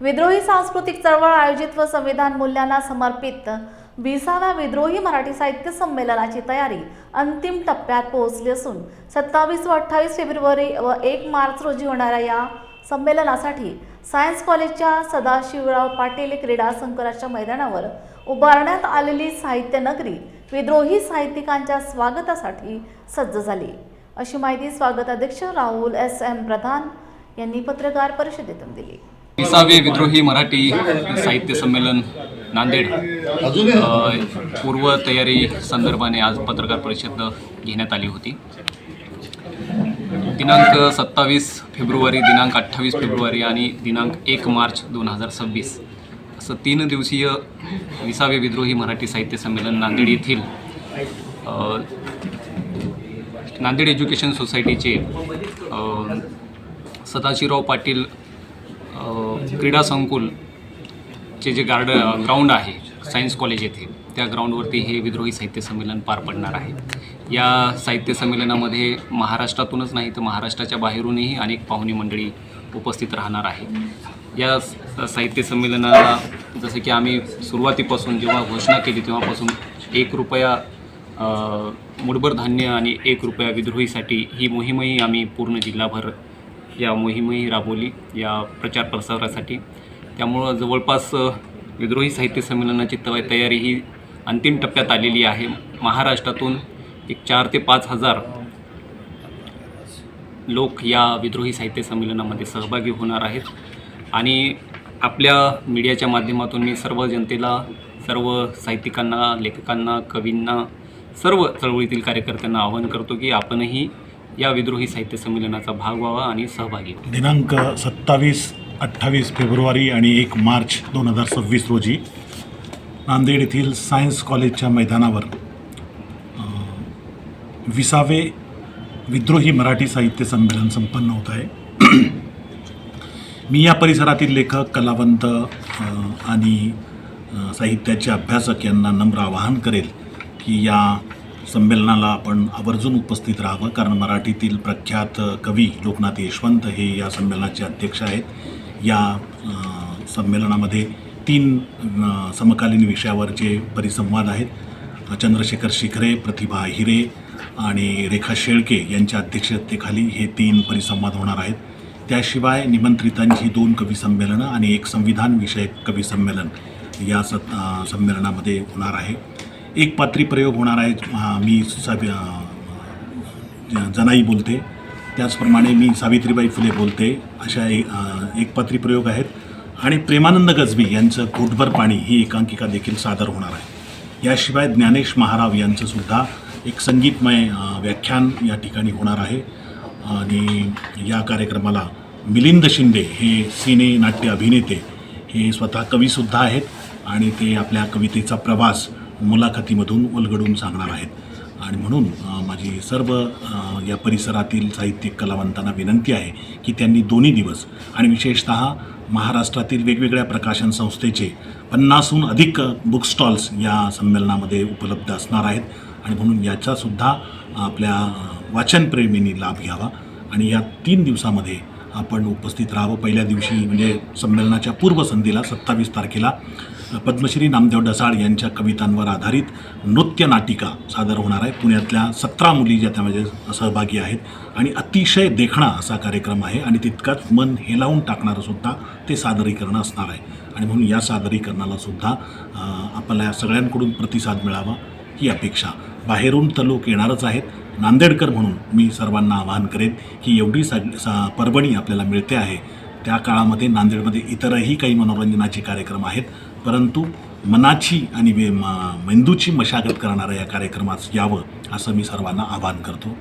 विद्रोही सांस्कृतिक चळवळ आयोजित व संविधान मूल्यांना समर्पित 20व्या विद्रोही मराठी साहित्य संमेलनाची तयारी अंतिम टप्प्यात पोहोचली असून 27 व 28 फेब्रुवारी व 1 मार्च रोजी होणाऱ्या या संमेलनासाठी सायन्स कॉलेजच्या सदाशिवराव पाटील क्रीडा संकुलाच्या मैदानावर उभारण्यात आलेली साहित्य नगरी विद्रोही साहित्यिकांच्या स्वागतासाठी सज्ज झाली, अशी माहिती स्वागताध्यक्ष राहुल S.M. प्रधान यांनी पत्रकार परिषदेतून दिली। 20वे विद्रोही मराठी साहित्य संमेलन नांदेड पूर्व तयारी संदर्भाने आज पत्रकार परिषद घेण्यात आली होती। दिनांक 27 फेब्रुवारी, दिनांक 28 फेब्रुवारी आणि दिनांक 1 मार्च 2026 असं 3 दिवसीय 20वे विद्रोही मराठी साहित्य संमेलन नांदेड येथील नांदेड एज्युकेशन सोसायटीचे सदाशिवराव पाटील क्रीडा संकुलचे जे ग्राउंड आहे सायन्स कॉलेज येथे, त्या ग्राउंडवरती हे विद्रोही साहित्य संमेलन पार पडणार आहे। या साहित्य संमेलनामध्ये महाराष्ट्रातूनच नाही तर महाराष्ट्राच्या बाहेरूनही अनेक पाहुणी मंडळी उपस्थित राहणार आहे। या साहित्य संमेलनाला जसं की आम्ही सुरुवातीपासून जेव्हा घोषणा केली तेव्हापासून 1 रुपया मुठभर धान्य आणि 1 रुपया विद्रोहीसाठी ही मोहीमही आम्ही पूर्ण जिल्हाभर या मोहीमही राबवली या प्रचार प्रसारासाठी। त्यामुळं जवळपास विद्रोही साहित्य संमेलनाची तयारी ही अंतिम टप्प्यात आलेली आहे। महाराष्ट्रातून एक 4 ते 5 हजार लोक या विद्रोही साहित्य संमेलनामध्ये सहभागी होणार आहेत आणि आपल्या मीडियाच्या माध्यमातून मी सर्व जनतेला, सर्व साहित्यिकांना, लेखकांना, कवींना, सर्व चळवळीतील कार्यकर्त्यांना आवाहन करतो की आपणही या विद्रोही साहित्य संमेलनाचा भाग व्हावा आणि सहभागी व्हावा। दिनांक 27, 28 फेब्रुवारी आणि 1 मार्च 2026 रोजी नांदेड येथील सायन्स कॉलेजच्या मैदानावर 20वे विद्रोही मराठी साहित्य संमेलन संपन्न होत आहे। मी या परिसरातील लेखक, कलावंत आणि साहित्याचे अभ्यासक यांना नम्र आवाहन करेल की या संमेलनाला आपण आवर्जून उपस्थित राहावं, कारण मराठीतील प्रख्यात कवी लोकनाथ यशवंत हे या संमेलनाचे अध्यक्ष आहेत। या संमेलनामध्ये 3 समकालीन विषयावरचे परिसंवाद आहेत। चंद्रशेखर शिखरे, प्रतिभा हिरे आणि रेखा शेळके यांच्या अध्यक्षतेखाली हे 3 परिसंवाद होणार आहेत। त्याशिवाय निमंत्रितांची 2 कवी संमेलनं आणि 1 संविधान विषयक कवी संमेलन या संमेलनामध्ये होणार आहे। एक पात्री प्रयोग होणार आहे। मी जनाई बोलते, त्याचप्रमाणे मी सावित्रीबाई फुले बोलते, अशा एक पात्री प्रयोग आहेत। आणि प्रेमानंद गजबी यांचं घोटभर पाणी ही एकांकिका देखील सादर होणार आहे। याशिवाय ज्ञानेश महाराव यांचं सुद्धा एक संगीतमय व्याख्यान या ठिकाणी होणार आहे। आणि या कार्यक्रमाला मिलिंद शिंदे हे सिने नाट्य अभिनेते हे स्वतः कवीसुद्धा आहेत आणि ते आपल्या कवितेचा प्रवास मुलाखतीमधून उलगडून सांगणार आहेत। आणि म्हणून माझी सर्व या परिसरातील साहित्यिक कलावंतांना विनंती आहे की त्यांनी 2 दिवस आणि विशेषतः महाराष्ट्रातील वेगवेगळ्या प्रकाशन संस्थेचे 50हून अधिक बुक स्टॉल्स या संमेलनामध्ये उपलब्ध असणार आहेत आणि म्हणून याचासुद्धा आपल्या वाचनप्रेमींनी लाभ घ्यावा आणि या 3 दिवसामध्ये आपण उपस्थित राहावं। पहिल्या दिवशी म्हणजे संमेलनाच्या पूर्वसंध्येला 27 तारखेला पद्मश्री नामदेव ढसाळ यांच्या कवितांवर आधारित नृत्य नाटिका सादर होणार आहे। पुण्यातल्या 17 मुली ज्या त्यामध्ये सहभागी आहेत आणि अतिशय देखणा असा कार्यक्रम आहे आणि तितकाच मन हेलावून टाकणारं सुद्धा ते सादरीकरण असणार आहे आणि म्हणून या सादरीकरणाला सुद्धा आपल्या सगळ्यांकडून प्रतिसाद मिळावा ही अपेक्षा। बाहेरून तर लोक येणारच आहेत। नांदेडकर म्हणून मी सर्वांना आवाहन करेन की एवढी पर्वणी आपल्याला मिळते आहे, त्या काळामध्ये नांदेडमध्ये इतरही काही मनोरंजनाचे कार्यक्रम आहेत, परंतु मनाची आणि मेंदूची मशागत करणाऱ्या या कार्यक्रमात यावं असं मी सर्वांना आवाहन करतो।